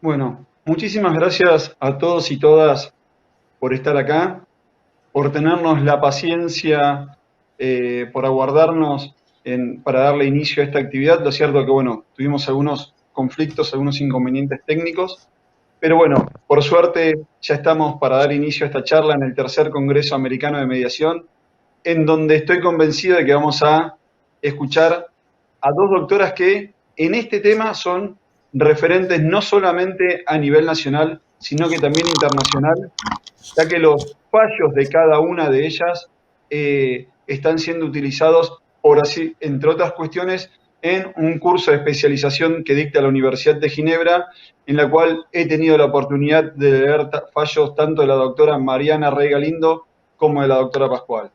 Bueno, muchísimas gracias a todos y todas por estar acá, por tenernos la paciencia, por aguardarnos para darle inicio a esta actividad. Lo cierto que, bueno, tuvimos algunos conflictos, algunos inconvenientes técnicos, pero bueno, por suerte ya estamos para dar inicio a esta charla en el tercer Congreso Americano de Mediación, en donde estoy convencido de que vamos a escuchar a dos doctoras que en este tema son referentes no solamente a nivel nacional, sino que también internacional, ya que los fallos de cada una de ellas están siendo utilizados, por así, entre otras cuestiones, en un curso de especialización que dicta la Universidad de Ginebra, en la cual he tenido la oportunidad de leer fallos tanto de la doctora Mariana Rey Galindo como de la doctora Pascual.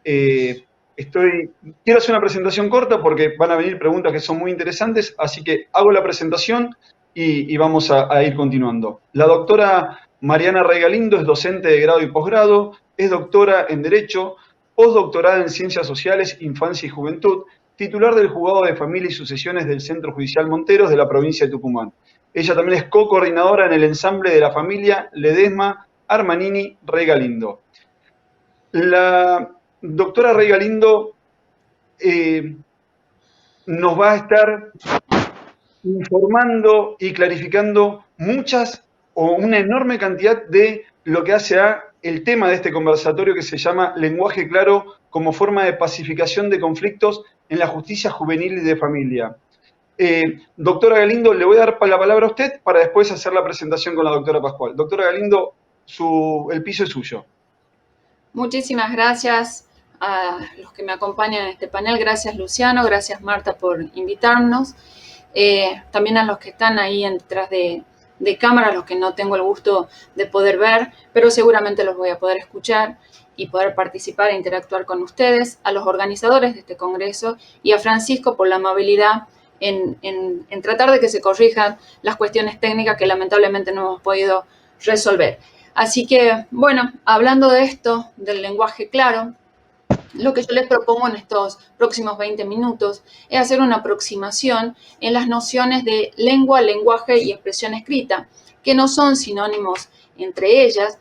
Eh, quiero hacer una presentación corta porque van a venir preguntas que son muy interesantes, así que hago la presentación y vamos a ir continuando. La doctora Mariana Regalindo es docente de grado y posgrado, es doctora en Derecho, postdoctorada en Ciencias Sociales, Infancia y Juventud, titular del Juzgado de Familia y Sucesiones del Centro Judicial Monteros de la provincia de Tucumán. Ella también es co-coordinadora en el ensamble de la familia Ledesma Armanini Regalindo. La doctora Rey Galindo nos va a estar informando y clarificando muchas o una enorme cantidad de lo que hace a el tema de este conversatorio que se llama lenguaje claro como forma de pacificación de conflictos en la justicia juvenil y de familia. Doctora Galindo, le voy a dar la palabra a usted para después hacer la presentación con la doctora Pascual. Doctora Galindo, el piso es suyo. Muchísimas gracias a los que me acompañan en este panel. Gracias, Luciano. Gracias, Marta, por invitarnos. También a los que están ahí detrás de cámara, los que no tengo el gusto de poder ver, pero seguramente los voy a poder escuchar y poder participar e interactuar con ustedes, a los organizadores de este congreso y a Francisco por la amabilidad en tratar de que se corrijan las cuestiones técnicas que lamentablemente no hemos podido resolver. Así que, bueno, hablando de esto, del lenguaje claro, lo que yo les propongo en estos próximos 20 minutos es hacer una aproximación en las nociones de lengua, lenguaje y expresión escrita, que no son sinónimos entre ellas,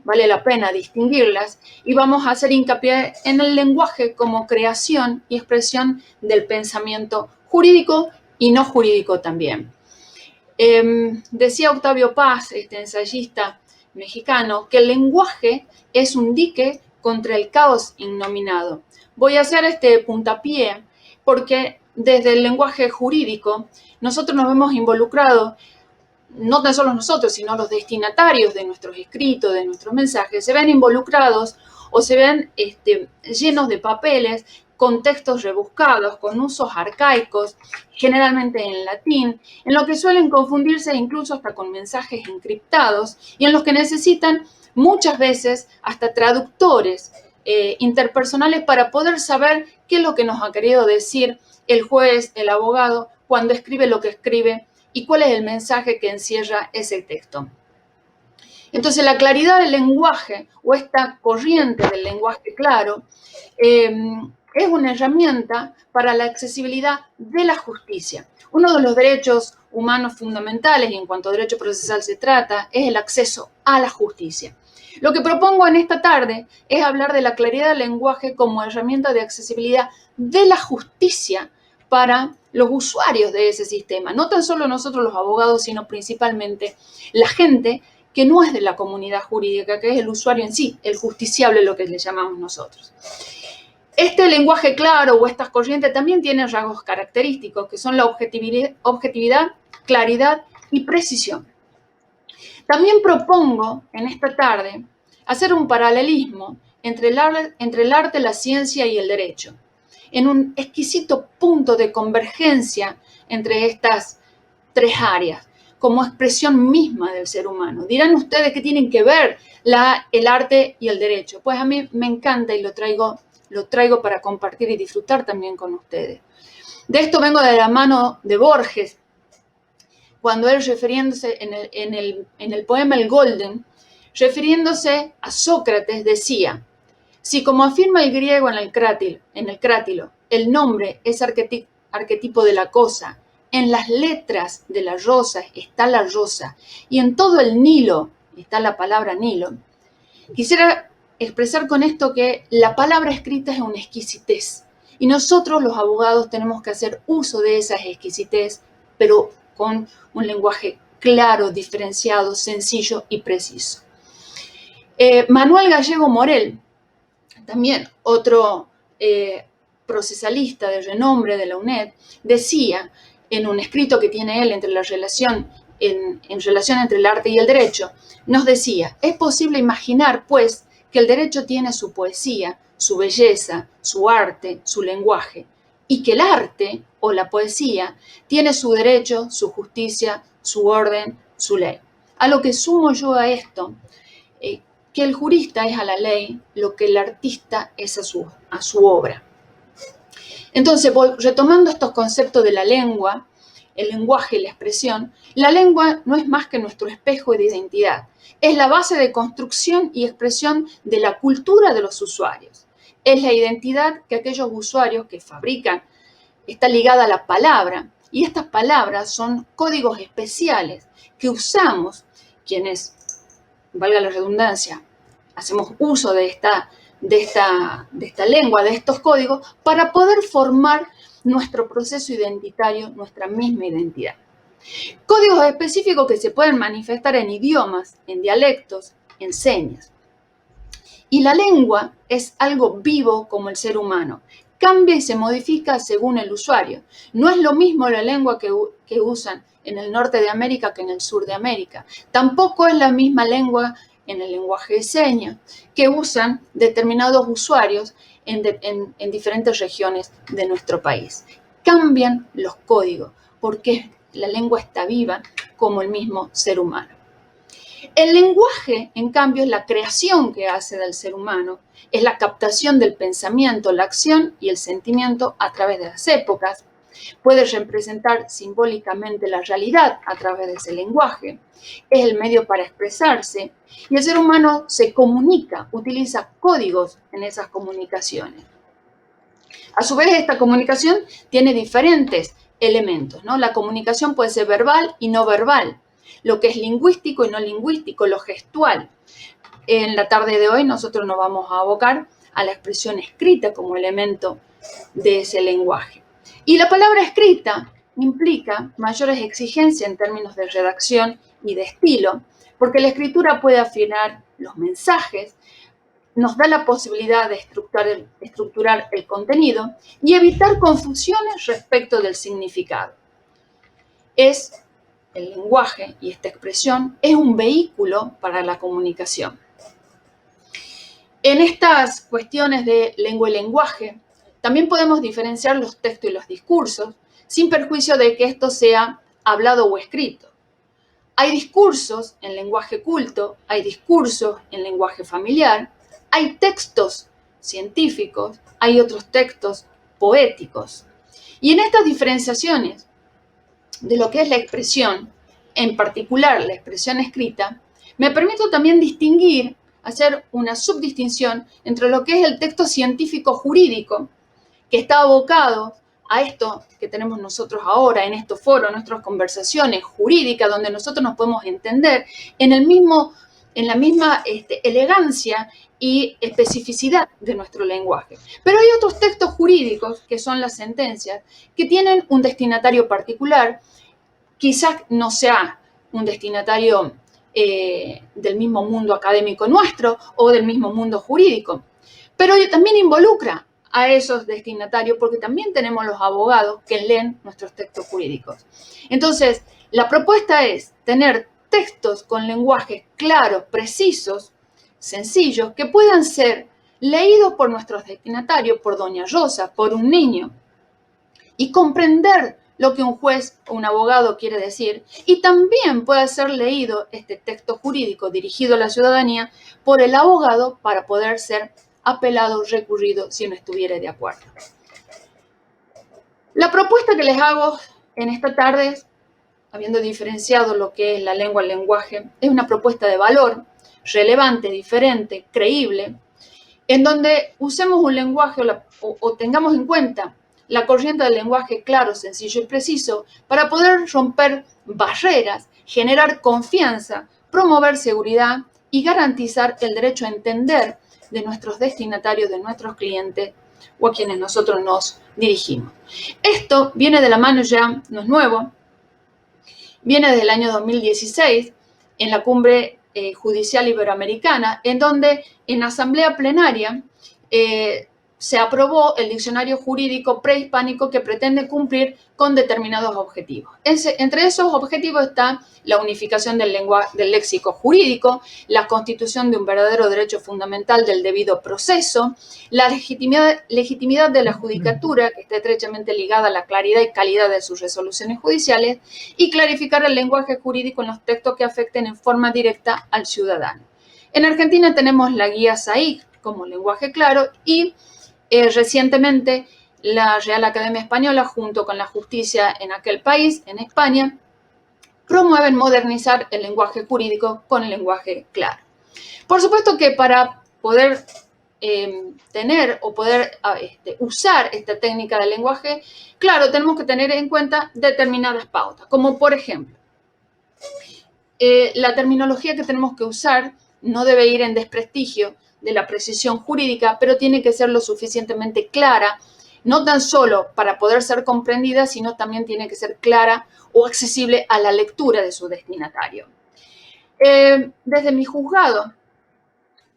vale la pena distinguirlas, y vamos a hacer hincapié en el lenguaje como creación y expresión del pensamiento jurídico y no jurídico también. Decía Octavio Paz, este ensayista mexicano, que el lenguaje es un dique contra el caos innominado. Voy a hacer este puntapié porque desde el lenguaje jurídico nosotros nos vemos involucrados, no tan solo nosotros, sino los destinatarios de nuestros escritos, de nuestros mensajes, se ven involucrados o se ven llenos de papeles con textos rebuscados, con usos arcaicos, generalmente en latín, en lo que suelen confundirse incluso hasta con mensajes encriptados y en los que necesitan muchas veces hasta traductores interpersonales para poder saber qué es lo que nos ha querido decir el juez, el abogado, cuando escribe lo que escribe y cuál es el mensaje que encierra ese texto. Entonces, la claridad del lenguaje o esta corriente del lenguaje claro es una herramienta para la accesibilidad de la justicia. Uno de los derechos humanos fundamentales, y en cuanto a derecho procesal se trata, es el acceso a la justicia. Lo que propongo en esta tarde es hablar de la claridad del lenguaje como herramienta de accesibilidad de la justicia para los usuarios de ese sistema. No tan solo nosotros los abogados, sino principalmente la gente que no es de la comunidad jurídica, que es el usuario en sí, el justiciable, lo que le llamamos nosotros. Este lenguaje claro o estas corrientes también tienen rasgos característicos, que son la objetividad, claridad y precisión. También propongo en esta tarde hacer un paralelismo entre el arte, la ciencia y el derecho, en un exquisito punto de convergencia entre estas tres áreas, como expresión misma del ser humano. Dirán ustedes que tienen que ver el arte y el derecho. Pues a mí me encanta y lo traigo para compartir y disfrutar también con ustedes. De esto vengo de la mano de Borges, cuando él refiriéndose en el poema El Golden, refiriéndose a Sócrates, decía: si como afirma el griego en el crátilo, el nombre es arquetipo de la cosa en las letras de la rosa está la rosa y en todo el Nilo está la palabra Nilo, quisiera expresar con esto que la palabra escrita es una exquisitez y nosotros los abogados tenemos que hacer uso de esa exquisitez, pero con un lenguaje claro, diferenciado, sencillo y preciso. Manuel Gallego Morel, también otro procesalista de renombre de la UNED, decía en un escrito que tiene él entre la relación, en relación entre el arte y el derecho, nos decía, es posible imaginar, pues, que el derecho tiene su poesía, su belleza, su arte, su lenguaje, y que el arte o la poesía tiene su derecho, su justicia, su orden, su ley. A lo que sumo yo a esto, que el jurista es a la ley lo que el artista es a su obra. Entonces, retomando estos conceptos de la lengua, el lenguaje y la expresión, la lengua no es más que nuestro espejo de identidad. Es la base de construcción y expresión de la cultura de los usuarios. Es la identidad que aquellos usuarios que fabrican está ligada a la palabra, y estas palabras son códigos especiales que usamos quienes, valga la redundancia, hacemos uso de esta lengua, de estos códigos, para poder formar nuestro proceso identitario, nuestra misma identidad. Códigos específicos que se pueden manifestar en idiomas, en dialectos, en señas. Y la lengua es algo vivo como el ser humano. Cambia y se modifica según el usuario. No es lo mismo la lengua que usan en el norte de América que en el sur de América. Tampoco es la misma lengua en el lenguaje de señas que usan determinados usuarios en diferentes regiones de nuestro país. Cambian los códigos porque la lengua está viva como el mismo ser humano. El lenguaje, en cambio, es la creación que hace del ser humano, es la captación del pensamiento, la acción y el sentimiento a través de las épocas. Puede representar simbólicamente la realidad a través de ese lenguaje. Es el medio para expresarse y el ser humano se comunica, utiliza códigos en esas comunicaciones. A su vez, esta comunicación tiene diferentes elementos, ¿no? La comunicación puede ser verbal y no verbal, lo que es lingüístico y no lingüístico, lo gestual. En la tarde de hoy nosotros nos vamos a abocar a la expresión escrita como elemento de ese lenguaje. Y la palabra escrita implica mayores exigencias en términos de redacción y de estilo, porque la escritura puede afinar los mensajes, nos da la posibilidad de estructurar el contenido y evitar confusiones respecto del significado. El lenguaje y esta expresión es un vehículo para la comunicación. En estas cuestiones de lengua y lenguaje, también podemos diferenciar los textos y los discursos, sin perjuicio de que esto sea hablado o escrito. Hay discursos en lenguaje culto, hay discursos en lenguaje familiar, hay textos científicos, hay otros textos poéticos. Y en estas diferenciaciones de lo que es la expresión, en particular la expresión escrita, me permito también distinguir, hacer una subdistinción entre lo que es el texto científico jurídico, que está abocado a esto que tenemos nosotros ahora en estos foros, en nuestras conversaciones jurídicas, donde nosotros nos podemos entender en la misma elegancia y especificidad de nuestro lenguaje. Pero hay otros textos jurídicos, que son las sentencias, que tienen un destinatario particular, quizás no sea un destinatario del mismo mundo académico nuestro o del mismo mundo jurídico, pero también involucra a esos destinatarios porque también tenemos los abogados que leen nuestros textos jurídicos. Entonces, la propuesta es tener textos con lenguajes claros, precisos, sencillos, que puedan ser leídos por nuestros destinatarios, por doña Rosa, por un niño, y comprender lo que un juez o un abogado quiere decir, y también puede ser leído este texto jurídico dirigido a la ciudadanía por el abogado para poder ser apelado, recurrido, si no estuviera de acuerdo. La propuesta que les hago en esta tarde, habiendo diferenciado lo que es la lengua, el lenguaje, es una propuesta de valor, relevante, diferente, creíble, en donde usemos un lenguaje o tengamos en cuenta la corriente del lenguaje claro, sencillo y preciso para poder romper barreras, generar confianza, promover seguridad y garantizar el derecho a entender de nuestros destinatarios, de nuestros clientes o a quienes nosotros nos dirigimos. Esto viene de la mano ya, no es nuevo, viene desde el año 2016 en la Cumbre Judicial Iberoamericana, en donde en asamblea plenaria se aprobó el diccionario jurídico prehispánico que pretende cumplir con determinados objetivos. Entre esos objetivos está la unificación del léxico jurídico, la constitución de un verdadero derecho fundamental del debido proceso, la legitimidad de la judicatura, que está estrechamente ligada a la claridad y calidad de sus resoluciones judiciales, y clarificar el lenguaje jurídico en los textos que afecten en forma directa al ciudadano. En Argentina tenemos la guía SAIC como lenguaje claro y recientemente la Real Academia Española, junto con la justicia en aquel país, en España, promueven modernizar el lenguaje jurídico con el lenguaje claro. Por supuesto que para poder tener o poder usar esta técnica del lenguaje claro, tenemos que tener en cuenta determinadas pautas, como por ejemplo, la terminología que tenemos que usar no debe ir en desprestigio de la precisión jurídica, pero tiene que ser lo suficientemente clara, no tan solo para poder ser comprendida, sino también tiene que ser clara o accesible a la lectura de su destinatario. Desde mi juzgado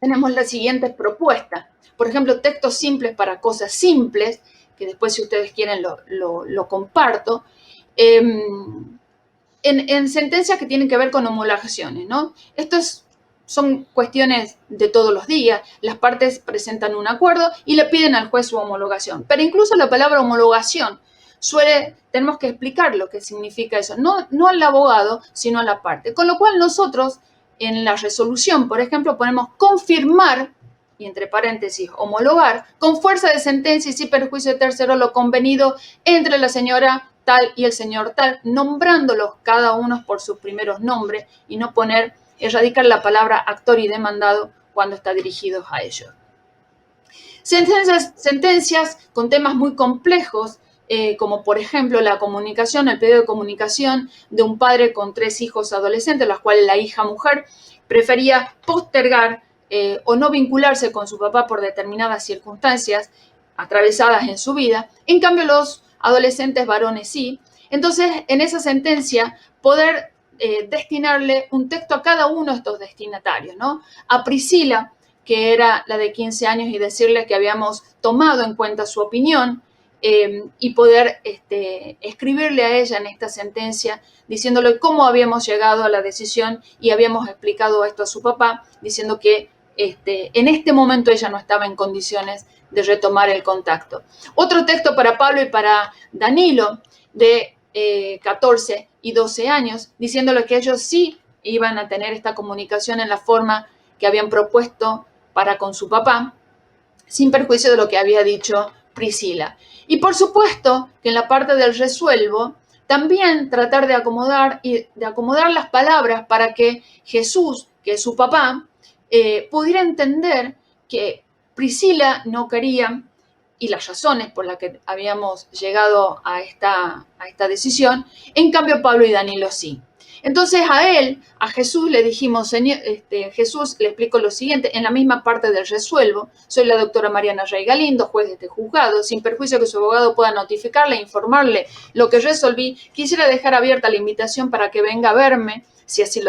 tenemos las siguientes propuestas. Por ejemplo, textos simples para cosas simples, que después si ustedes quieren lo comparto. En sentencias que tienen que ver con homologaciones, ¿no? Son cuestiones de todos los días. Las partes presentan un acuerdo y le piden al juez su homologación. Pero incluso la palabra homologación tenemos que explicar lo que significa eso. No al abogado, sino a la parte. Con lo cual nosotros en la resolución, por ejemplo, ponemos confirmar, y entre paréntesis, homologar, con fuerza de sentencia y sin perjuicio de tercero lo convenido entre la señora tal y el señor tal, nombrándolos cada uno por sus primeros nombres y no erradicar la palabra actor y demandado cuando está dirigido a ellos. Sentencias con temas muy complejos, como por ejemplo la comunicación, el pedido de comunicación de un padre con 3 hijos adolescentes, los cuales la hija mujer prefería postergar o no vincularse con su papá por determinadas circunstancias atravesadas en su vida. En cambio, los adolescentes varones sí. Entonces, en esa sentencia, poder destinarle un texto a cada uno de estos destinatarios, ¿no? A Priscila, que era la de 15 años, y decirle que habíamos tomado en cuenta su opinión y poder escribirle a ella en esta sentencia diciéndole cómo habíamos llegado a la decisión y habíamos explicado esto a su papá, diciendo que en este momento ella no estaba en condiciones de retomar el contacto. Otro texto para Pablo y para Danilo de 14 y 12 años, diciéndole que ellos sí iban a tener esta comunicación en la forma que habían propuesto para con su papá, sin perjuicio de lo que había dicho Priscila. Y por supuesto que en la parte del resuelvo, también tratar de acomodar las palabras para que Jesús, que es su papá, pudiera entender que Priscila no quería, y las razones por las que habíamos llegado a esta decisión, en cambio Pablo y Danilo sí. Entonces a Jesús le dijimos, Señor, Jesús le explicó lo siguiente, en la misma parte del resuelvo: soy la doctora Mariana Rey Galindo, juez de este juzgado, sin perjuicio que su abogado pueda notificarle e informarle lo que resolví, quisiera dejar abierta la invitación para que venga a verme, si así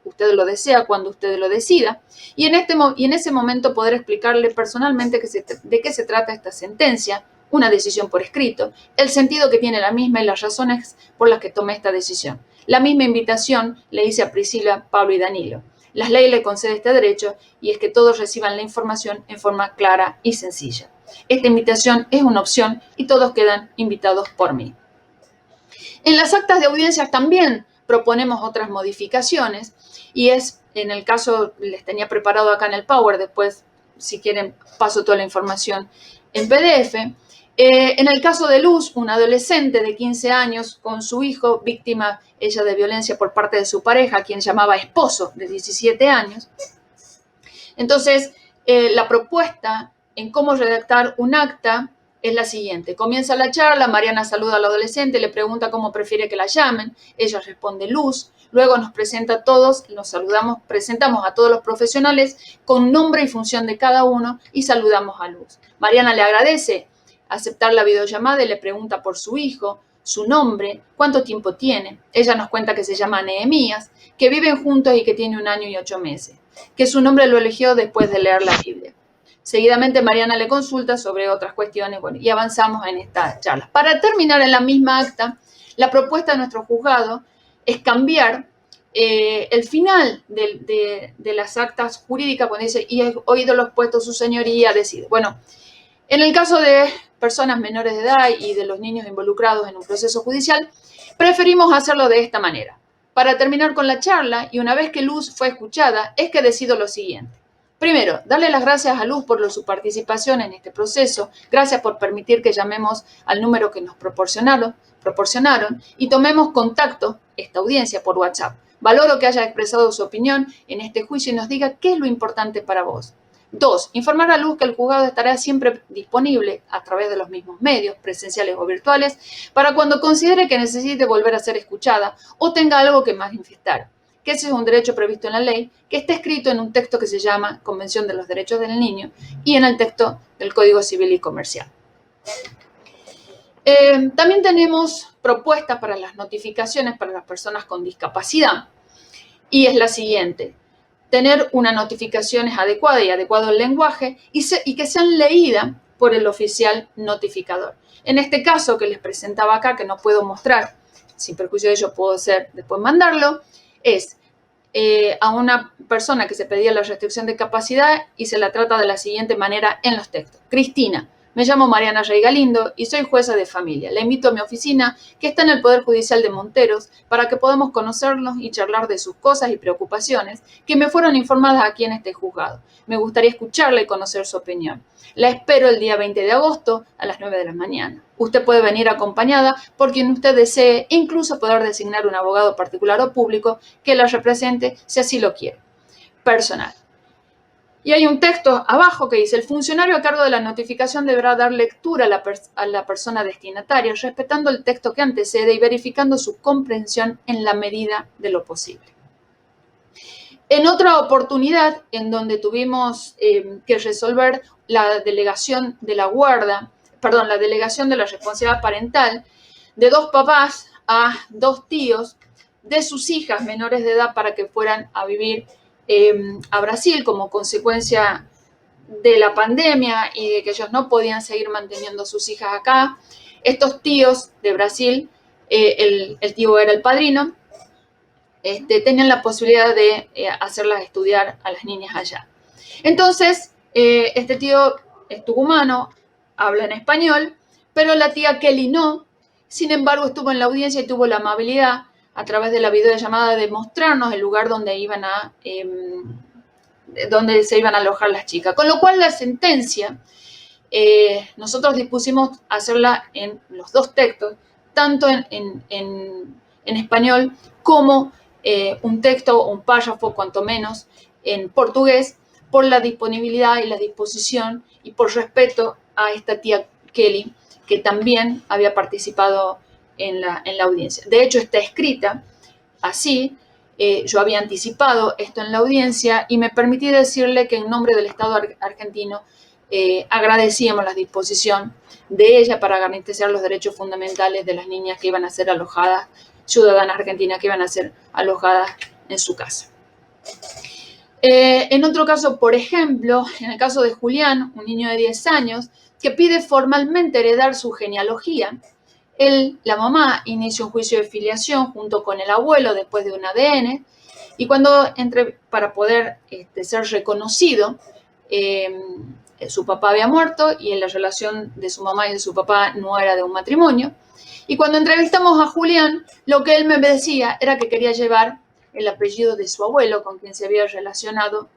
usted lo desea, cuando usted lo decida, y en ese momento poder explicarle personalmente de qué se trata esta sentencia, una decisión por escrito, el sentido que tiene la misma y las razones por las que tomé esta decisión. La misma invitación le hice a Priscila, Pablo y Danilo. La ley le concede este derecho y es que todos reciban la información en forma clara y sencilla. Esta invitación es una opción y todos quedan invitados por mí. En las actas de audiencias también proponemos otras modificaciones y en el caso, les tenía preparado acá en el Power, después si quieren paso toda la información en PDF. En el caso de Luz, una adolescente de 15 años con su hijo, víctima ella de violencia por parte de su pareja, quien llamaba esposo, de 17 años. Entonces, la propuesta en cómo redactar un acta es la siguiente. Comienza la charla, Mariana saluda al adolescente, le pregunta cómo prefiere que la llamen, ella responde Luz, luego nos presenta a todos, nos saludamos, presentamos a todos los profesionales con nombre y función de cada uno y saludamos a Luz. Mariana le agradece aceptar la videollamada y le pregunta por su hijo, su nombre, cuánto tiempo tiene. Ella nos cuenta que se llama Nehemías, que viven juntos y que tiene 1 año y 8 meses, que su nombre lo eligió después de leer la Biblia. Seguidamente Mariana le consulta sobre otras cuestiones, bueno, y avanzamos en esta charla. Para terminar en la misma acta, la propuesta de nuestro juzgado es cambiar el final de las actas jurídicas, cuando dice, y he oído lo expuesto su señoría, decide. Bueno, en el caso de personas menores de edad y de los niños involucrados en un proceso judicial, preferimos hacerlo de esta manera. Para terminar con la charla, y una vez que Luz fue escuchada, es que decido lo siguiente. Primero, darle las gracias a Luz por su participación en este proceso. Gracias por permitir que llamemos al número que nos proporcionaron y tomemos contacto, esta audiencia, por WhatsApp. Valoro que haya expresado su opinión en este juicio y nos diga qué es lo importante para vos. 2. Informar a Luz que el juzgado estará siempre disponible a través de los mismos medios, presenciales o virtuales, para cuando considere que necesite volver a ser escuchada o tenga algo que manifestar, que ese es un derecho previsto en la ley, que está escrito en un texto que se llama Convención de los Derechos del Niño y en el texto del Código Civil y Comercial. También tenemos propuestas para las notificaciones para las personas con discapacidad y es la siguiente. Tener una notificación adecuada y adecuado el lenguaje y que sean leídas por el oficial notificador. En este caso que les presentaba acá, que no puedo mostrar, sin perjuicio de ello puedo después mandarlo, es a una persona que se pedía la restricción de capacidad y se la trata de la siguiente manera en los textos. Cristina, me llamo Mariana Rey Galindo y soy jueza de familia. La invito a mi oficina, que está en el Poder Judicial de Monteros, para que podamos conocernos y charlar de sus cosas y preocupaciones que me fueron informadas aquí en este juzgado. Me gustaría escucharla y conocer su opinión. La espero el día 20 de agosto a las 9 de la mañana. Usted puede venir acompañada por quien usted desee, incluso poder designar un abogado particular o público que la represente si así lo quiere. Personal. Y hay un texto abajo que dice, el funcionario a cargo de la notificación deberá dar lectura a la persona destinataria, respetando el texto que antecede y verificando su comprensión en la medida de lo posible. En otra oportunidad, en donde tuvimos que resolver la delegación de la delegación de la responsabilidad parental de 2 papás a 2 tíos de sus hijas menores de edad para que fueran a vivir a Brasil como consecuencia de la pandemia y de que ellos no podían seguir manteniendo a sus hijas acá. Estos tíos de Brasil, el tío era el padrino, tenían la posibilidad de hacerlas estudiar a las niñas allá. Entonces, este tío es tucumano, habla en español, pero la tía Kelly no. Sin embargo, estuvo en la audiencia y tuvo la amabilidad a través de la videollamada de mostrarnos el lugar donde se iban a alojar las chicas. Con lo cual la sentencia, nosotros dispusimos hacerla en los 2 textos, tanto en español como un texto o un párrafo, cuanto menos, en portugués, por la disponibilidad y la disposición y por respeto a esta tía Kelly, que también había participado en la audiencia. De hecho, está escrita así. Yo había anticipado esto en la audiencia y me permití decirle que en nombre del Estado argentino agradecíamos la disposición de ella para garantizar los derechos fundamentales de las niñas que iban a ser alojadas, ciudadanas argentinas que iban a ser alojadas en su casa. En otro caso, por ejemplo, en el caso de Julián, un niño de 10 años, que pide formalmente heredar su genealogía, la mamá inicia un juicio de filiación junto con el abuelo después de un ADN, y para poder ser reconocido, su papá había muerto y en la relación de su mamá y de su papá no era de un matrimonio. Y cuando entrevistamos a Julián, lo que él me decía era que quería llevar el apellido de su abuelo, con quien se había relacionado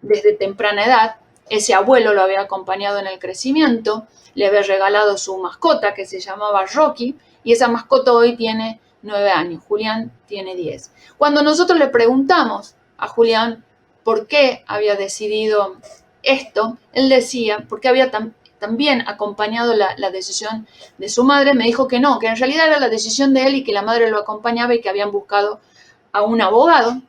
desde temprana edad. Ese abuelo lo había acompañado en el crecimiento, le había regalado su mascota que se llamaba Rocky, y esa mascota hoy tiene 9 años, Julián tiene 10. Cuando nosotros le preguntamos a Julián por qué había decidido esto, él decía, porque también acompañado la decisión de su madre, me dijo que no, que en realidad era la decisión de él y que la madre lo acompañaba y que habían buscado a un abogado,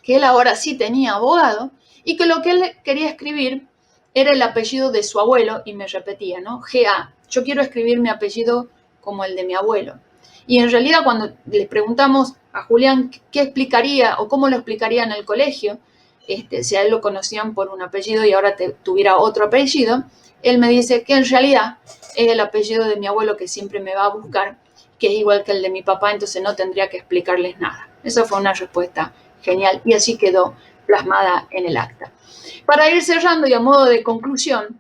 que él ahora sí tenía abogado, y que lo que él quería escribir era el apellido de su abuelo, y me repetía, ¿no? G.A. Yo quiero escribir mi apellido como el de mi abuelo. Y en realidad cuando le preguntamos a Julián qué explicaría o cómo lo explicaría en el colegio, si a él lo conocían por un apellido y ahora tuviera otro apellido, él me dice que en realidad es el apellido de mi abuelo que siempre me va a buscar, que es igual que el de mi papá, entonces no tendría que explicarles nada. Esa fue una respuesta genial y así quedó plasmada en el acta. Para ir cerrando y a modo de conclusión,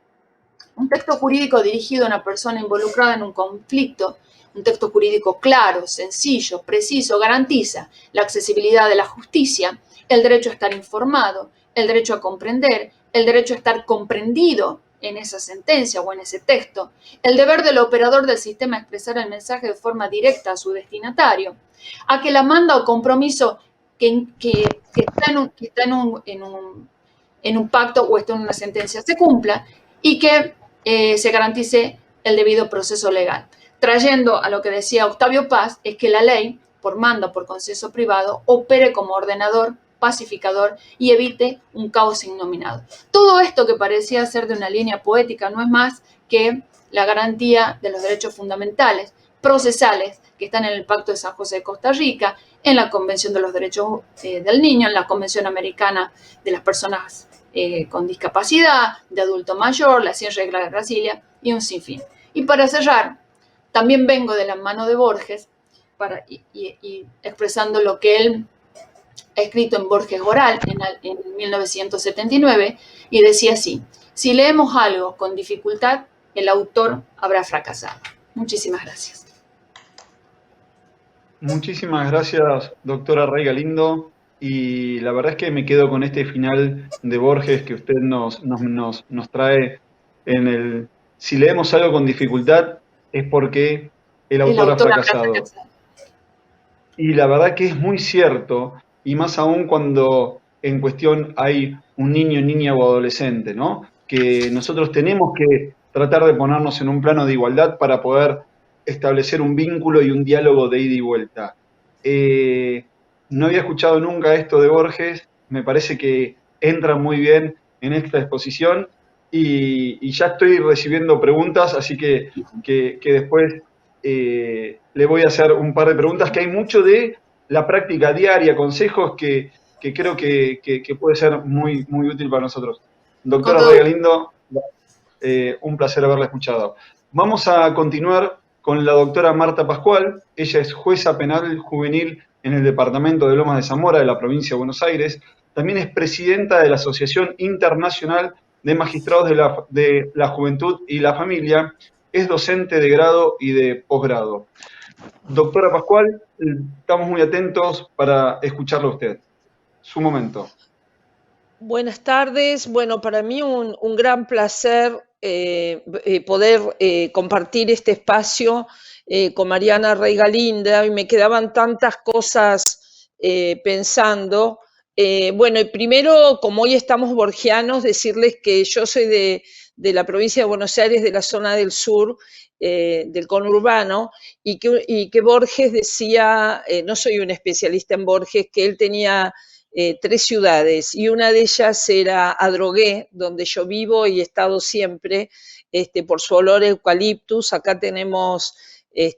un texto jurídico dirigido a una persona involucrada en un conflicto, un texto jurídico claro, sencillo, preciso, garantiza la accesibilidad de la justicia, el derecho a estar informado, el derecho a comprender, el derecho a estar comprendido en esa sentencia o en ese texto, el deber del operador del sistema a expresar el mensaje de forma directa a su destinatario, a que la manda o compromiso que está en un pacto o está en una sentencia se cumpla y que se garantice el debido proceso legal. Trayendo a lo que decía Octavio Paz, es que la ley, por mando o por consenso privado, opere como ordenador, pacificador y evite un caos innominado. Todo esto que parecía ser de una línea poética no es más que la garantía de los derechos fundamentales, procesales, que están en el Pacto de San José de Costa Rica, en la Convención de los Derechos del Niño, en la Convención Americana de las Personas con discapacidad, de adulto mayor, las 100 reglas de Brasilia y un sinfín. Y para cerrar, también vengo de la mano de Borges y expresando lo que él ha escrito en Borges Oral en 1979 y decía así: si leemos algo con dificultad, el autor habrá fracasado. Muchísimas gracias. Muchísimas gracias, doctora Rey Galindo. Y la verdad es que me quedo con este final de Borges que usted nos trae en el... Si leemos algo con dificultad es porque el autor ha fracasado. Y la verdad que es muy cierto, y más aún cuando en cuestión hay un niño, niña o adolescente, ¿no? Que nosotros tenemos que tratar de ponernos en un plano de igualdad para poder establecer un vínculo y un diálogo de ida y vuelta. No había escuchado nunca esto de Borges, me parece que entra muy bien en esta exposición y ya estoy recibiendo preguntas, así que después le voy a hacer un par de preguntas, que hay mucho de la práctica diaria, consejos que creo que puede ser muy, muy útil para nosotros. Doctora Rey Galindo, un placer haberla escuchado. Vamos a continuar con la doctora Marta Pascual. Ella es jueza penal juvenil en el departamento de Lomas de Zamora, de la provincia de Buenos Aires. También es presidenta de la Asociación Internacional de Magistrados de la Juventud y la Familia. Es docente de grado y de posgrado. Doctora Pascual, estamos muy atentos para escucharlo a usted. Su momento. Buenas tardes. Bueno, para mí un gran placer poder compartir este espacio con Mariana Rey Galinda, y me quedaban tantas cosas pensando. Bueno, y primero, como hoy estamos borgianos, decirles que yo soy de la provincia de Buenos Aires, de la zona del sur, del conurbano, y que Borges decía, no soy un especialista en Borges, que él tenía 3 ciudades, y una de ellas era Adrogué, donde yo vivo y he estado siempre, por su olor a eucaliptus. Acá tenemos,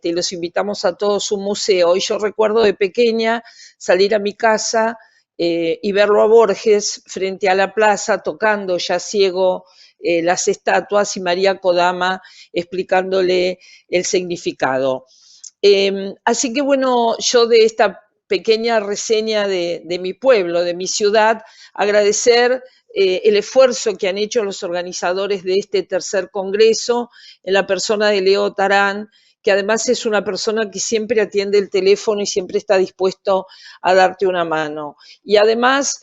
los invitamos a todos, un museo, y yo recuerdo de pequeña salir a mi casa y verlo a Borges frente a la plaza, tocando ya ciego las estatuas, y María Kodama explicándole el significado. Así que bueno, yo de esta pequeña reseña de mi pueblo, de mi ciudad, agradecer el esfuerzo que han hecho los organizadores de este tercer congreso, en la persona de Leo Tarán, que además es una persona que siempre atiende el teléfono y siempre está dispuesto a darte una mano. Y además,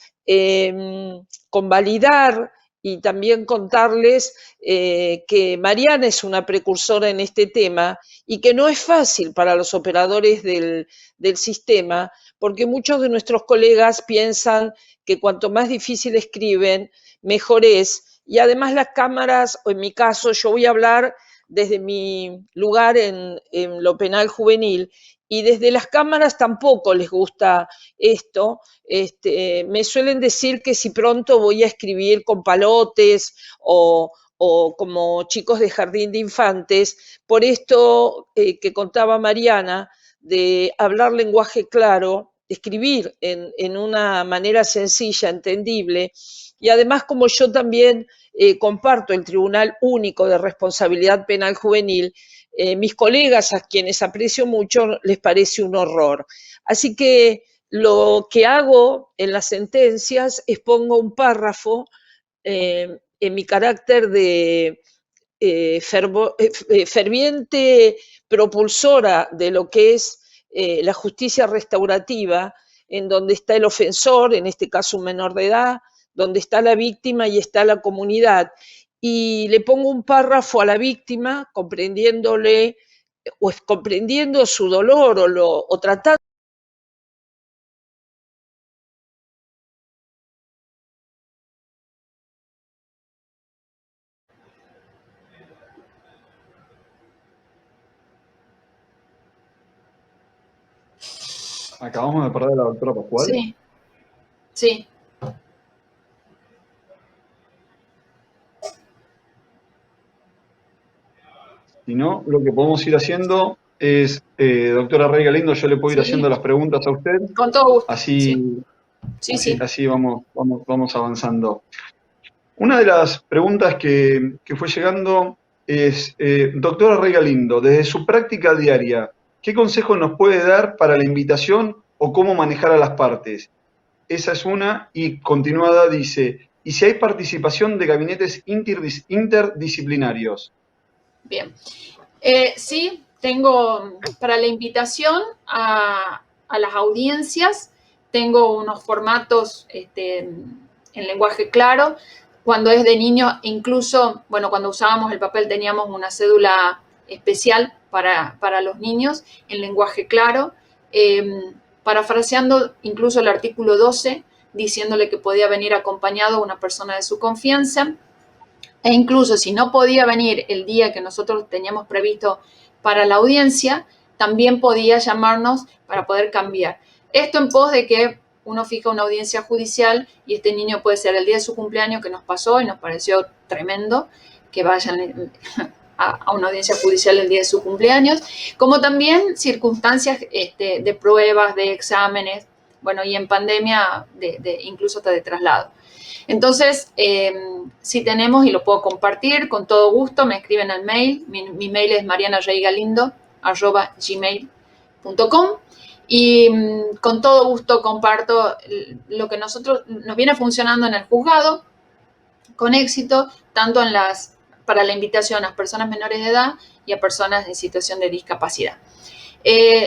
convalidar y también contarles que Mariana es una precursora en este tema y que no es fácil para los operadores del sistema, porque muchos de nuestros colegas piensan que cuanto más difícil escriben, mejor es, y además las cámaras, o en mi caso, yo voy a hablar desde mi lugar en lo penal juvenil, y desde las cámaras tampoco les gusta esto. Me suelen decir que si pronto voy a escribir con palotes o como chicos de jardín de infantes, por esto que contaba Mariana, de hablar lenguaje claro, escribir en una manera sencilla, entendible, y además como yo también comparto el Tribunal Único de Responsabilidad Penal Juvenil, mis colegas, a quienes aprecio mucho, les parece un horror. Así que lo que hago en las sentencias es pongo un párrafo en mi carácter de ferviente propulsora de lo que es la justicia restaurativa, en donde está el ofensor, en este caso un menor de edad, donde está la víctima y está la comunidad. Y le pongo un párrafo a la víctima, comprendiéndole o comprendiendo su dolor o tratando. Acabamos de perder a la doctora Pascual. Sí, sí. Si no, lo que podemos ir haciendo es, doctora Rey Galindo, yo le puedo ir Sí, haciendo las preguntas a usted, con todo gusto. así, Sí, sí. así vamos avanzando. Una de las preguntas que fue llegando es, doctora Rey Galindo, desde su práctica diaria, ¿qué consejo nos puede dar para la invitación o cómo manejar a las partes? Esa es una, y continuada dice, ¿y si hay participación de gabinetes interdisciplinarios? Bien. Sí, tengo para la invitación a las audiencias, tengo unos formatos en lenguaje claro. Cuando es de niños, incluso, bueno, cuando usábamos el papel teníamos una cédula especial para los niños en lenguaje claro, parafraseando incluso el artículo 12, diciéndole que podía venir acompañado una persona de su confianza. E incluso si no podía venir el día que nosotros teníamos previsto para la audiencia, también podía llamarnos para poder cambiar. Esto en pos de que uno fija una audiencia judicial y este niño puede ser el día de su cumpleaños, que nos pasó y nos pareció tremendo que vayan a una audiencia judicial el día de su cumpleaños, como también circunstancias de pruebas, de exámenes, bueno, y en pandemia incluso hasta de traslado. Entonces, si tenemos, y lo puedo compartir con todo gusto, me escriben al mail. Mi mail es marianareygalindo@gmail.com, y con todo gusto comparto lo que nos viene funcionando en el juzgado con éxito, tanto para la invitación a personas menores de edad y a personas en situación de discapacidad.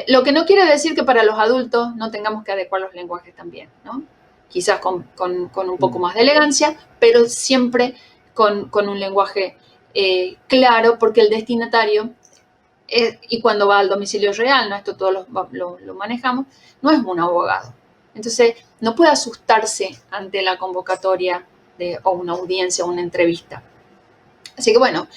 Lo que no quiere decir que para los adultos no tengamos que adecuar los lenguajes también, ¿no? Quizás con un poco más de elegancia, pero siempre con un lenguaje claro, porque el destinatario, y cuando va al domicilio real, ¿no? Esto todos lo manejamos, no es un abogado. Entonces, no puede asustarse ante la convocatoria o una audiencia o una entrevista. Así que bueno,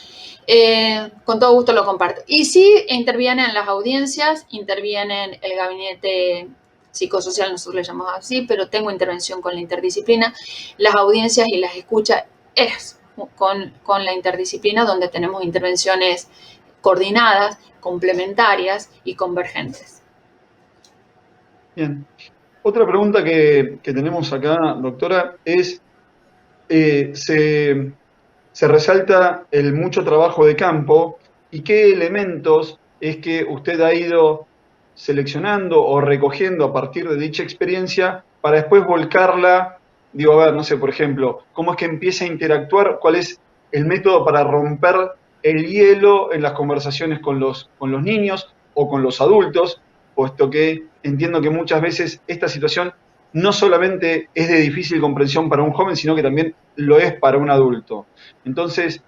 con todo gusto lo comparto. Y sí intervienen las audiencias, intervienen el gabinete psicosocial, nosotros le llamamos así, pero tengo intervención con la interdisciplina. Las audiencias y las escuchas es con la interdisciplina, donde tenemos intervenciones coordinadas, complementarias y convergentes. Bien. Otra pregunta que tenemos acá, doctora, es, se resalta el mucho trabajo de campo y qué elementos es que usted ha ido seleccionando o recogiendo a partir de dicha experiencia para después volcarla, digo, a ver, no sé, por ejemplo, cómo es que empieza a interactuar, cuál es el método para romper el hielo en las conversaciones con los niños o con los adultos, puesto que entiendo que muchas veces esta situación no solamente es de difícil comprensión para un joven, sino que también lo es para un adulto. Entonces,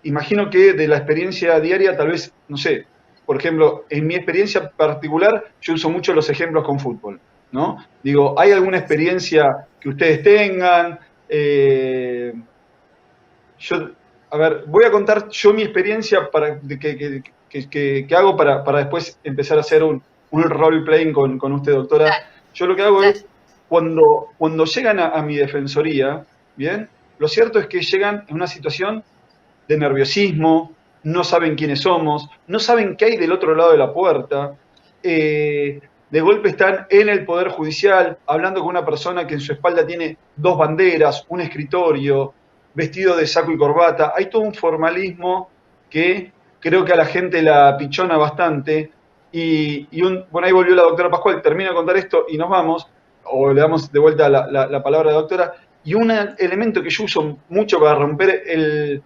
imagino que de la experiencia diaria, tal vez, no sé, por ejemplo, en mi experiencia particular, yo uso mucho los ejemplos con fútbol, ¿no? Digo, ¿hay alguna experiencia que ustedes tengan Yo, a ver, voy a contar yo mi experiencia que hago para después empezar a hacer un role-playing con usted, doctora. Dale, Yo lo que hago dale. es, cuando llegan a mi defensoría, ¿bien? Lo cierto es que llegan en una situación de nerviosismo, no saben quiénes somos, no saben qué hay del otro lado de la puerta. De golpe están en el Poder Judicial hablando con una persona que en su espalda tiene dos banderas, un escritorio, vestido de saco y corbata. Hay todo un formalismo que creo que a la gente la pichona bastante. Bueno, ahí volvió la doctora Pascual, termino de contar esto y nos vamos, o le damos de vuelta la palabra a la doctora. Y un elemento que yo uso mucho para romper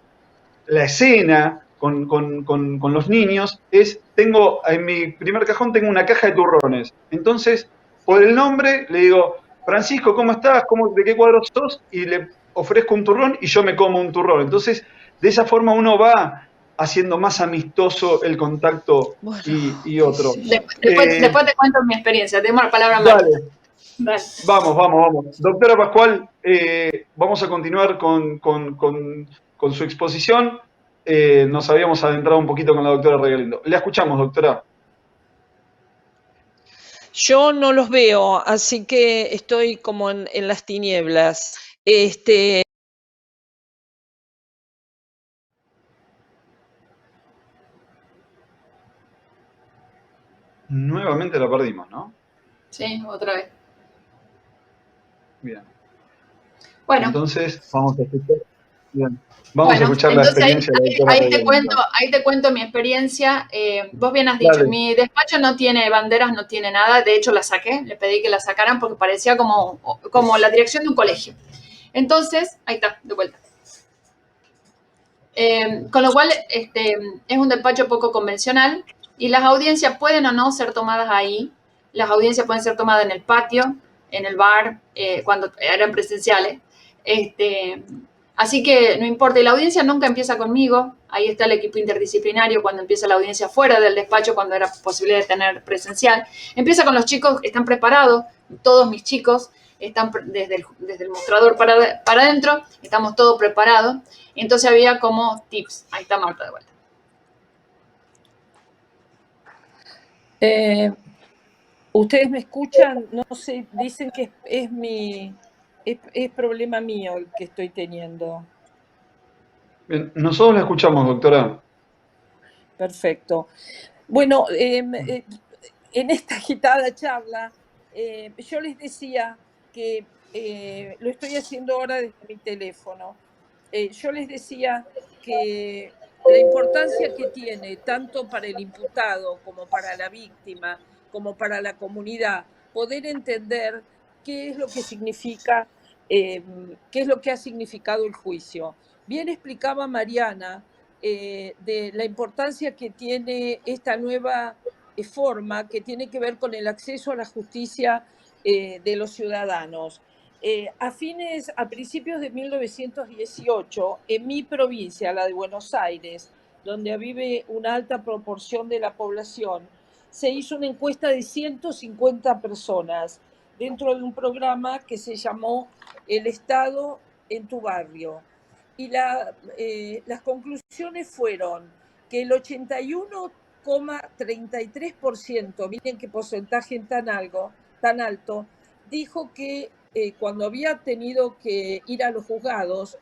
la escena con los niños es, en mi primer cajón tengo una caja de turrones. Entonces, por el nombre le digo, Francisco, ¿cómo estás? ¿De qué cuadro sos? Y le ofrezco un turrón y yo me como un turrón. Entonces, de esa forma uno va haciendo más amistoso el contacto Bueno, y qué otro. sé yo. Después te cuento mi experiencia. Tengo la palabra a Marta. Dale, Dale. vamos. Doctora Pascual, vamos a continuar con su exposición. Nos habíamos adentrado un poquito con la doctora Regalindo. Le escuchamos, doctora. Yo no los veo, así que estoy como en las tinieblas. Nuevamente la perdimos, ¿no? Sí, otra vez. Bien. Bueno, Entonces, vamos a escuchar. Bien. Vamos a bueno, escuchar la entonces experiencia de la doctora Regalindo. ahí te cuento mi experiencia. Vos bien has dicho, Dale. mi despacho no tiene banderas, no tiene nada. De hecho, la saqué, le pedí que la sacaran porque parecía como la dirección de un colegio. Entonces, ahí está, de vuelta. Con lo cual, es un despacho poco convencional y las audiencias pueden o no ser tomadas ahí. Las audiencias pueden ser tomadas en el patio, en el bar, cuando eran presenciales. Así que no importa. Y la audiencia nunca empieza conmigo. Ahí está el equipo interdisciplinario cuando empieza la audiencia fuera del despacho, cuando era posible de tener presencial. Empieza con los chicos que están preparados, todos mis chicos están desde el mostrador para adentro, estamos todos preparados. Entonces había como tips. Ahí está Marta de vuelta. ¿Ustedes me escuchan? No sé, dicen que es problema mío el que estoy teniendo. Bien. Nosotros la escuchamos, doctora. Perfecto. Bueno, en esta agitada charla, yo les decía que lo estoy haciendo ahora desde mi teléfono. Yo les decía que la importancia que tiene tanto para el imputado como para la víctima, como para la comunidad, poder entender qué es lo que significa, qué es lo que ha significado el juicio. Bien explicaba Mariana de la importancia que tiene esta nueva forma que tiene que ver con el acceso a la justicia de los ciudadanos. A principios de 1918, en mi provincia, la de Buenos Aires, donde vive una alta proporción de la población, se hizo una encuesta de 150 personas dentro de un programa que se llamó El Estado en tu barrio. Y las conclusiones fueron que el 81,33%, miren qué porcentaje tan alto, dijo que cuando había tenido que ir a los juzgados,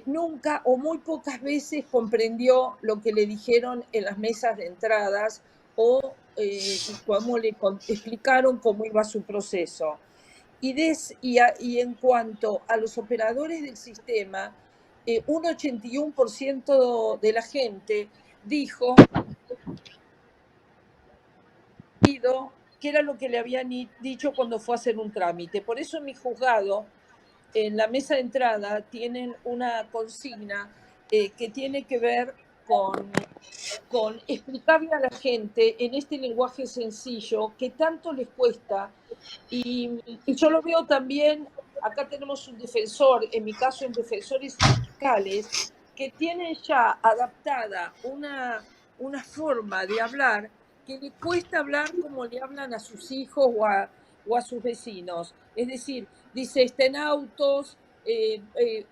nunca o muy pocas veces comprendió lo que le dijeron en las mesas de entradas o cómo le explicaron cómo iba su proceso. Y en cuanto a los operadores del sistema, un 81% de la gente dijo que era lo que le habían dicho cuando fue a hacer un trámite. Por eso en mi juzgado, en la mesa de entrada, tienen una consigna que tiene que ver con explicarle a la gente en este lenguaje sencillo que tanto les cuesta. Y yo lo veo también, acá tenemos un defensor, en mi caso en defensores fiscales, que tienen ya adaptada una forma de hablar que le cuesta hablar como le hablan a sus hijos o a sus vecinos. Es decir, dice, está en autos,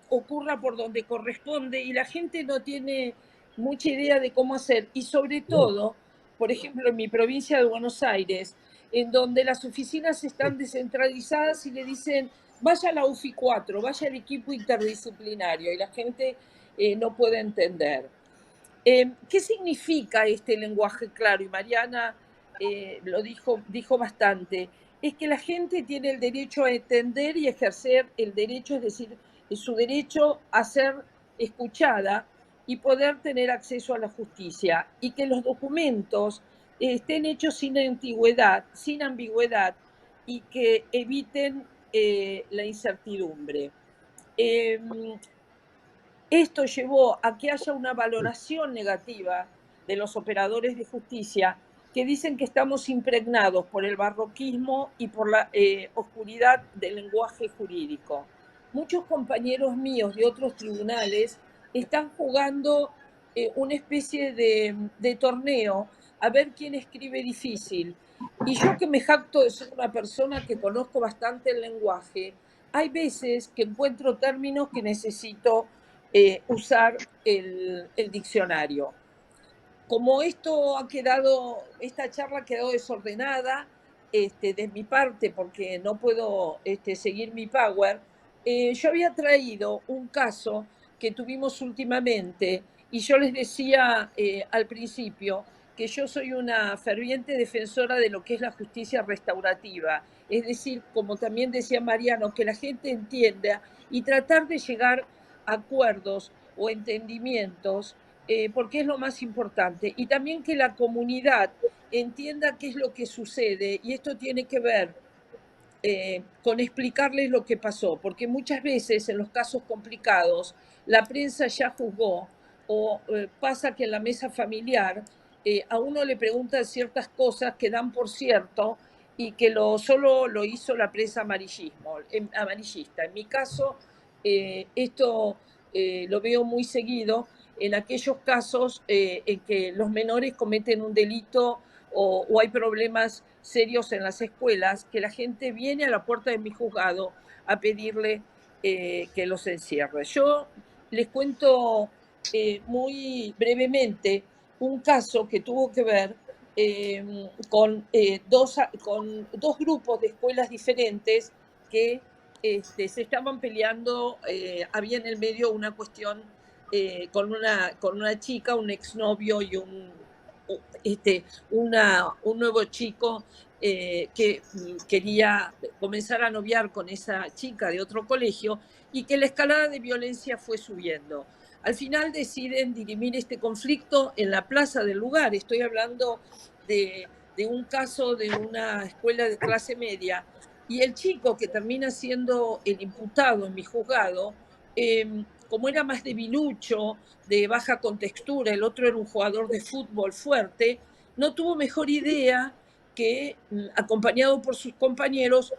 ocurra por donde corresponde y la gente no tiene mucha idea de cómo hacer. Y sobre todo, por ejemplo, en mi provincia de Buenos Aires, en donde las oficinas están descentralizadas y le dicen, vaya a la UFI 4, vaya al equipo interdisciplinario, y la gente no puede entender. ¿Qué significa este lenguaje claro? Y Mariana lo dijo bastante. Es que la gente tiene el derecho a entender y ejercer el derecho, es decir, su derecho a ser escuchada y poder tener acceso a la justicia, y que los documentos estén hechos sin ambigüedad, y que eviten la incertidumbre. Esto llevó a que haya una valoración negativa de los operadores de justicia, que dicen que estamos impregnados por el barroquismo y por la oscuridad del lenguaje jurídico. Muchos compañeros míos de otros tribunales están jugando una especie de torneo a ver quién escribe difícil. Y yo, que me jacto de ser una persona que conozco bastante el lenguaje, hay veces que encuentro términos que necesito usar el diccionario. Como esta charla quedó desordenada de mi parte, porque no puedo seguir mi power, yo había traído un caso que tuvimos últimamente, y yo les decía al principio que yo soy una ferviente defensora de lo que es la justicia restaurativa, es decir, como también decía Mariano, que la gente entienda y tratar de llegar a acuerdos o entendimientos, porque es lo más importante. Y también que la comunidad entienda qué es lo que sucede, y esto tiene que ver con explicarles lo que pasó, porque muchas veces en los casos complicados la prensa ya juzgó, o pasa que en la mesa familiar a uno le preguntan ciertas cosas que dan por cierto, y que solo lo hizo la prensa amarillista. En mi caso, esto lo veo muy seguido en aquellos casos en que los menores cometen un delito, o hay problemas serios en las escuelas, que la gente viene a la puerta de mi juzgado a pedirle que los encierre. Yo les cuento muy brevemente un caso que tuvo que ver con dos grupos de escuelas diferentes que se estaban peleando. Había en el medio una cuestión con una chica, un exnovio y un nuevo chico que quería comenzar a noviar con esa chica de otro colegio, y que la escalada de violencia fue subiendo. Al final deciden dirimir este conflicto en la plaza del lugar. Estoy hablando de un caso de una escuela de clase media, y el chico que termina siendo el imputado en mi juzgado, como era más debilucho, de baja contextura, el otro era un jugador de fútbol fuerte, no tuvo mejor idea que, acompañado por sus compañeros,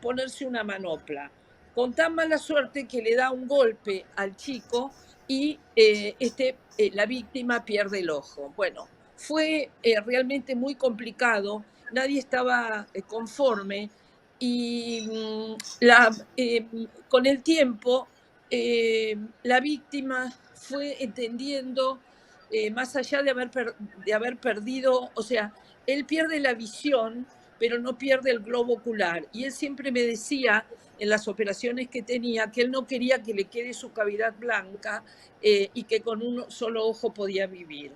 ponerse una manopla. Con tan mala suerte que le da un golpe al chico, y la víctima pierde el ojo. Bueno, fue realmente muy complicado, nadie estaba conforme, y con el tiempo la víctima fue entendiendo, más allá de haber perdido, o sea, él pierde la visión, pero no pierde el globo ocular. Y él siempre me decía, en las operaciones que tenía, que él no quería que le quede su cavidad blanca, y que con un solo ojo podía vivir.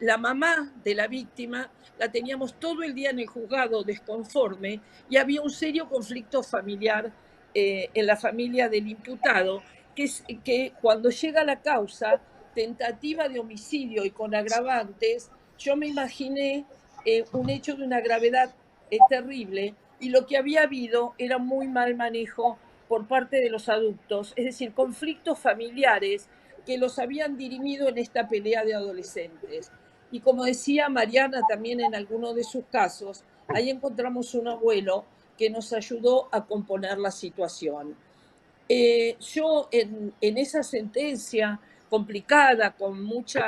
La mamá de la víctima la teníamos todo el día en el juzgado desconforme, y había un serio conflicto familiar en la familia del imputado, que cuando llega la causa, tentativa de homicidio y con agravantes, yo me imaginé un hecho de una gravedad terrible, y lo que había habido era muy mal manejo por parte de los adultos, es decir, conflictos familiares que los habían dirimido en esta pelea de adolescentes. Y como decía Mariana también en alguno de sus casos, ahí encontramos un abuelo que nos ayudó a componer la situación. Yo en esa sentencia complicada, con mucho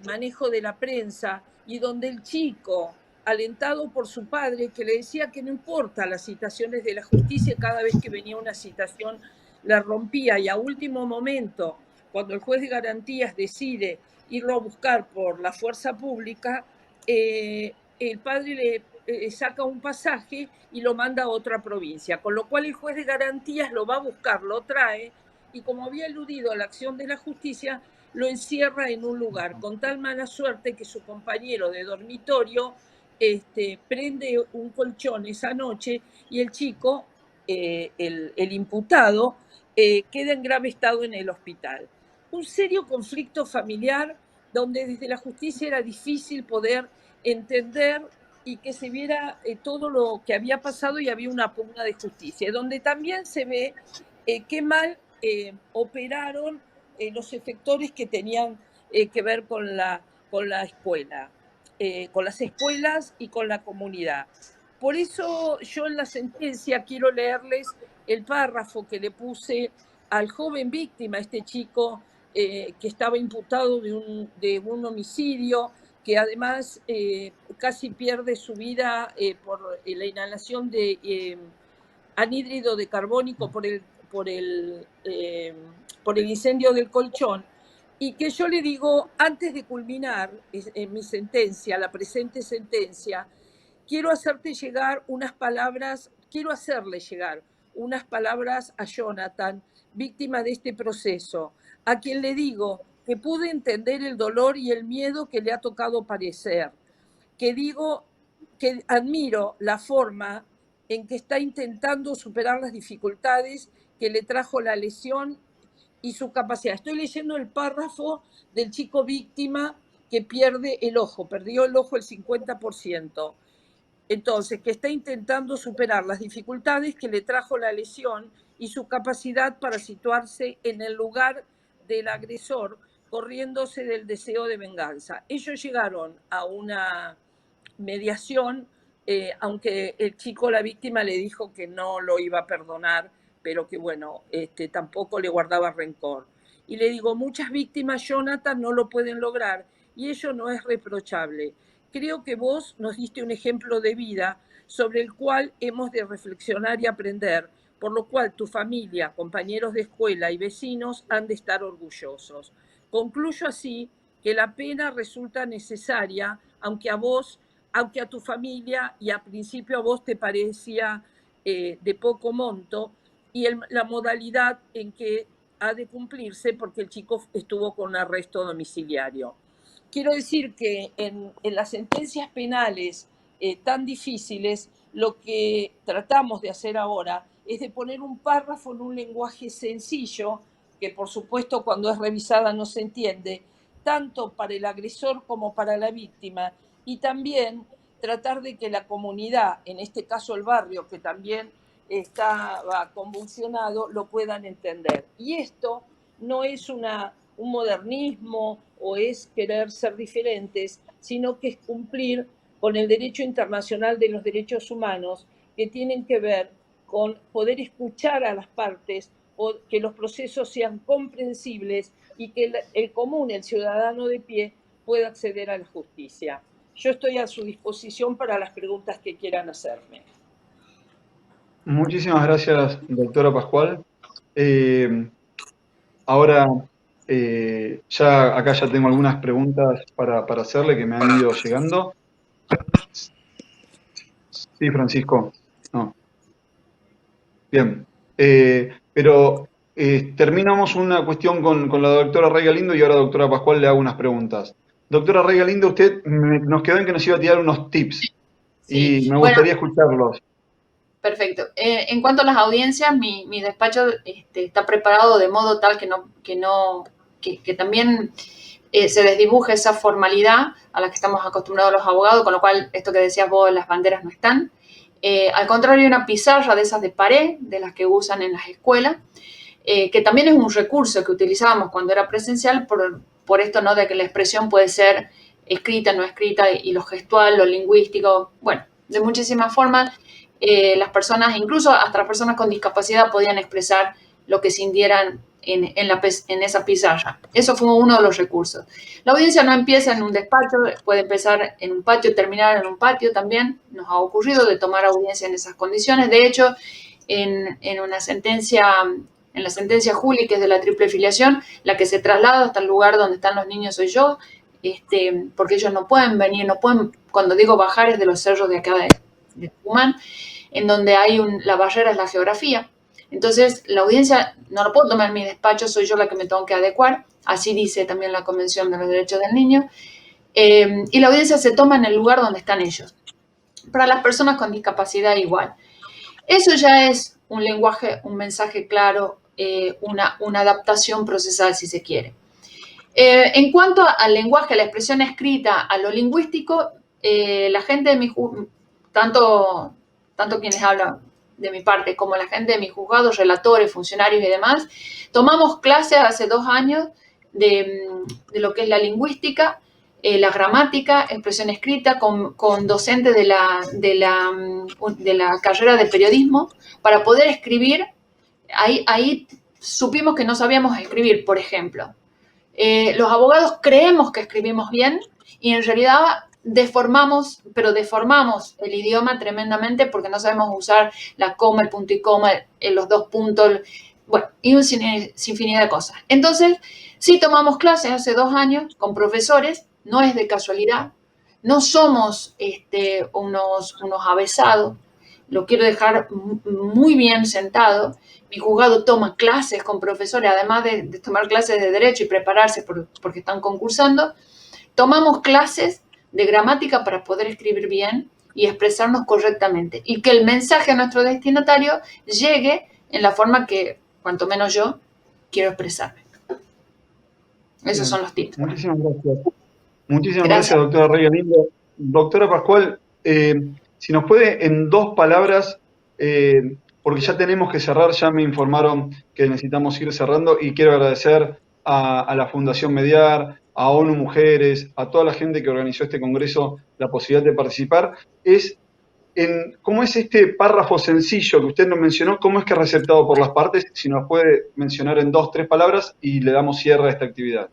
manejo de la prensa, y donde el chico, alentado por su padre, que le decía que no importa las citaciones de la justicia, cada vez que venía una citación la rompía y a último momento, cuando el juez de garantías decide irlo a buscar por la fuerza pública, el padre le saca un pasaje y lo manda a otra provincia, con lo cual el juez de garantías lo va a buscar, lo trae, y como había eludido a la acción de la justicia, lo encierra en un lugar, con tal mala suerte que su compañero de dormitorio prende un colchón esa noche y el chico, el imputado, queda en grave estado en el hospital. Un serio conflicto familiar donde desde la justicia era difícil poder entender y que se viera todo lo que había pasado y había una pugna de justicia, donde también se ve qué mal operaron los efectores que tenían que ver con la escuela, con las escuelas y con la comunidad. Por eso yo en la sentencia quiero leerles el párrafo que le puse al joven víctima, este chico que estaba imputado de un homicidio, que además casi pierde su vida por la inhalación de anhídrido de carbónico por el incendio del colchón, y que yo le digo, antes de culminar en mi sentencia, la presente sentencia, quiero hacerle llegar unas palabras a Jonathan, víctima de este proceso, a quien le digo que pude entender el dolor y el miedo que le ha tocado padecer, que digo que admiro la forma en que está intentando superar las dificultades que le trajo la lesión y su capacidad. Estoy leyendo el párrafo del chico víctima que perdió el ojo el 50%. Entonces, que está intentando superar las dificultades que le trajo la lesión y su capacidad para situarse en el lugar del agresor, corriéndose del deseo de venganza. Ellos llegaron a una mediación, aunque el chico, la víctima, le dijo que no lo iba a perdonar, pero que bueno, tampoco le guardaba rencor. Y le digo, muchas víctimas, Jonathan, no lo pueden lograr, y ello no es reprochable. Creo que vos nos diste un ejemplo de vida sobre el cual hemos de reflexionar y aprender, por lo cual tu familia, compañeros de escuela y vecinos han de estar orgullosos. Concluyo así que la pena resulta necesaria, aunque a tu familia y a principio a vos te parecía de poco monto, y la modalidad en que ha de cumplirse porque el chico estuvo con arresto domiciliario. Quiero decir que en las sentencias penales tan difíciles, lo que tratamos de hacer ahora es de poner un párrafo en un lenguaje sencillo, que por supuesto cuando es revisada no se entiende, tanto para el agresor como para la víctima, y también tratar de que la comunidad, en este caso el barrio, que también estaba convulsionado, lo puedan entender. Y esto no es un modernismo o es querer ser diferentes, sino que es cumplir con el derecho internacional de los derechos humanos, que tienen que ver con poder escuchar a las partes, o que los procesos sean comprensibles y que el común, el ciudadano de pie, pueda acceder a la justicia. Yo estoy a su disposición para las preguntas que quieran hacerme. Muchísimas gracias, doctora Pascual. Ahora, acá ya tengo algunas preguntas para hacerle que me han ido llegando. Sí, Francisco. No. Bien. Pero terminamos una cuestión con la doctora Rey Galindo y ahora, doctora Pascual, le hago unas preguntas. Doctora Rey Galindo, usted nos quedó en que nos iba a tirar unos tips. Sí. Y me gustaría escucharlos. Perfecto. En cuanto a las audiencias, mi despacho está preparado de modo tal que también se desdibuje esa formalidad a la que estamos acostumbrados los abogados, con lo cual esto que decías vos, las banderas no están. Al contrario, hay una pizarra de esas de pared, de las que usan en las escuelas, que también es un recurso que utilizábamos cuando era presencial, por esto, ¿no?, de que la expresión puede ser escrita, no escrita, y lo gestual, lo lingüístico, bueno, de muchísimas formas. Las personas, incluso hasta las personas con discapacidad, podían expresar lo que sintieran en esa pizarra. Eso fue uno de los recursos. La audiencia no empieza en un despacho, puede empezar en un patio, terminar en un patio también. Nos ha ocurrido de tomar audiencia en esas condiciones. De hecho, en una sentencia En la sentencia Juli, que es de la triple filiación, la que se traslada hasta el lugar donde están los niños soy yo, porque ellos no pueden venir, no pueden, cuando digo bajar es de los cerros de acá de Tucumán, en donde hay la barrera es la geografía. Entonces, la audiencia no la puedo tomar en mi despacho, soy yo la que me tengo que adecuar, así dice también la Convención de los Derechos del Niño, y la audiencia se toma en el lugar donde están ellos. Para las personas con discapacidad igual. Eso ya es un lenguaje, un mensaje claro, una adaptación procesal, si se quiere. En cuanto al lenguaje, a la expresión escrita, a lo lingüístico, la gente de mi tanto quienes hablan de mi parte como la gente de mis juzgados, relatores, funcionarios y demás, tomamos clases hace 2 años de lo que es la lingüística, la gramática, expresión escrita, con docentes de la carrera de periodismo, para poder escribir. Ahí supimos que no sabíamos escribir, por ejemplo. Los abogados creemos que escribimos bien y en realidad deformamos el idioma tremendamente porque no sabemos usar la coma, el punto y coma, los 2 puntos, bueno, y un sinfinidad de cosas. Entonces, sí tomamos clases hace 2 años con profesores, no es de casualidad, no somos unos avesados, lo quiero dejar muy bien sentado. Mi juzgado toma clases con profesores, además de tomar clases de derecho y prepararse porque están concursando, tomamos clases de gramática para poder escribir bien y expresarnos correctamente y que el mensaje a nuestro destinatario llegue en la forma que, cuanto menos yo, quiero expresarme. Esos son los tips. Muchísimas gracias. Muchísimas gracias, doctora Rey Galindo. Doctora Pascual, si nos puede en 2 palabras, porque ya tenemos que cerrar, ya me informaron que necesitamos ir cerrando y quiero agradecer a la Fundación Mediar, a ONU Mujeres, a toda la gente que organizó este congreso la posibilidad de participar. ¿Cómo es este párrafo sencillo que usted nos mencionó? ¿Cómo es que es receptado por las partes? Si nos puede mencionar en 2, 3 palabras y le damos cierre a esta actividad.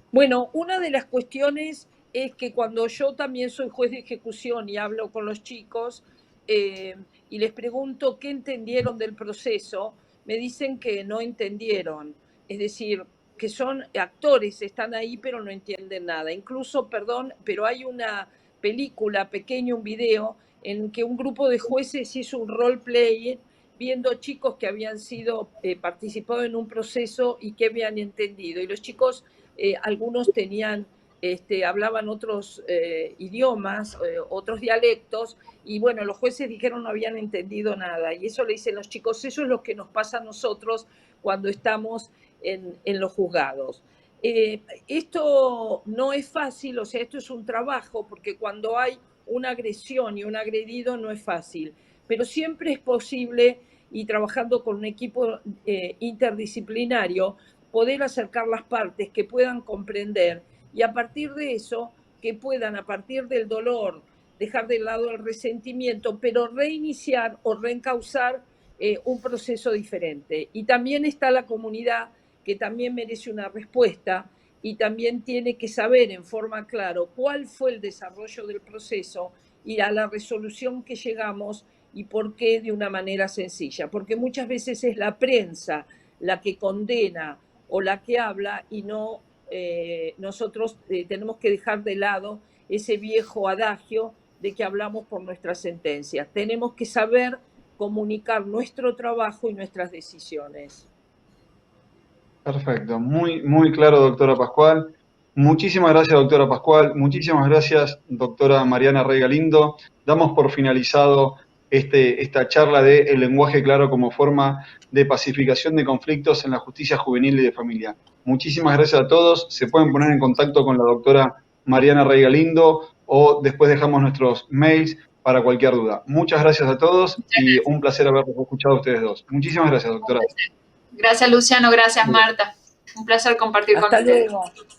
Bueno, una de las cuestiones es que cuando yo también soy juez de ejecución y hablo con los chicos y les pregunto qué entendieron del proceso, me dicen que no entendieron. Es decir, que son actores, están ahí pero no entienden nada. Incluso, perdón, pero hay una película, un video, en que un grupo de jueces hizo un role-play viendo chicos que habían sido participado en un proceso y que habían entendido. Y los chicos, algunos tenían, hablaban otros idiomas, otros dialectos, y bueno, los jueces dijeron no habían entendido nada. Y eso le dicen los chicos, eso es lo que nos pasa a nosotros cuando estamos en los juzgados. Esto no es fácil, o sea, esto es un trabajo, porque cuando hay una agresión y un agredido no es fácil, pero siempre es posible, y trabajando con un equipo interdisciplinario, poder acercar las partes que puedan comprender y a partir de eso, que puedan a partir del dolor dejar de lado el resentimiento, pero reiniciar o reencauzar un proceso diferente. Y también está la comunidad, que también merece una respuesta y también tiene que saber en forma clara cuál fue el desarrollo del proceso y a la resolución que llegamos y por qué de una manera sencilla. Porque muchas veces es la prensa la que condena o la que habla y no nosotros tenemos que dejar de lado ese viejo adagio de que hablamos por nuestras sentencias. Tenemos que saber comunicar nuestro trabajo y nuestras decisiones. Perfecto, muy, muy claro, doctora Pascual. Muchísimas gracias, doctora Pascual. Muchísimas gracias, doctora Mariana Rey Galindo. Damos por finalizado esta charla de el lenguaje claro como forma de pacificación de conflictos en la justicia juvenil y de familia. Muchísimas gracias a todos. Se pueden poner en contacto con la doctora Mariana Rey Galindo o después dejamos nuestros mails para cualquier duda. Muchas gracias a todos y un placer haberlos escuchado a ustedes dos. Muchísimas gracias, doctora. Gracias, Luciano. Gracias, Marta. Un placer compartir con ustedes. Hasta luego.